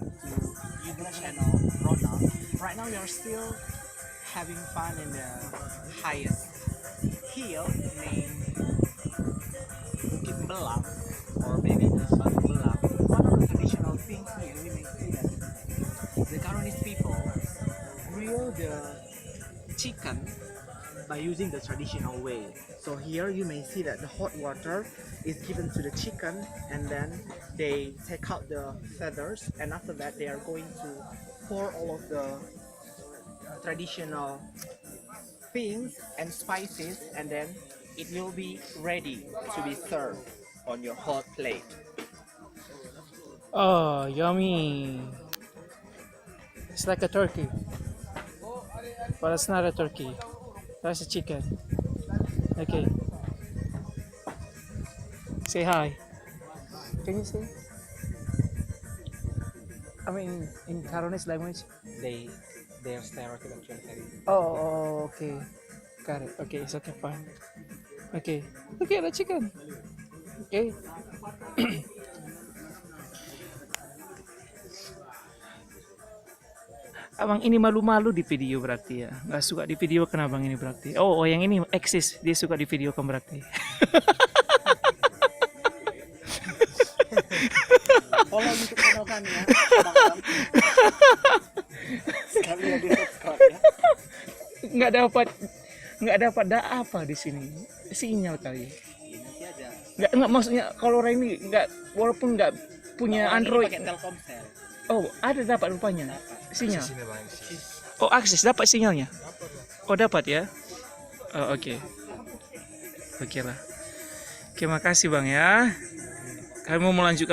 to YouTube channel Ronald. Right now we are still having fun in the highest hill named Bukit Belang, or maybe the Batu Belang. One of the traditional things here, we may see that the Caronese people grill the chicken by using the traditional way. So here you may see that the hot water is given to the chicken, and then they take out the feathers, and after that they are going to pour all of the traditional things and spices, and then it will be ready to be served on your hot plate. Oh, yummy. It's like a turkey, but it's not a turkey. That's a chicken. Okay. Say hi. Can you say? I mean, in Caronese language. They their stereotype actually very Oh, okay. Got it. Okay, it's okay, fine. Okay. Okay, the chicken. Okay. Abang ini malu-malu di video berarti ya. Nggak suka di video kan abang ini berarti. Oh, yang ini eksis. Dia suka di video kan berarti. follow YouTube channel kami ya. Sekali lagi subscribe ya. nggak dapat apa di sini. Sinyal kali. Nanti aja. Nggak maksudnya kalau orang ini nggak, walaupun nggak punya Android. Pakai Telkomsel. Oh, ada dapat rupanya. Sinyal. Sini bang. Oh, akses dapat sinyalnya. Oh, dapat ya. Oh, oke. Oke lah. Oke, makasih Bang ya. Kami mau melanjutkan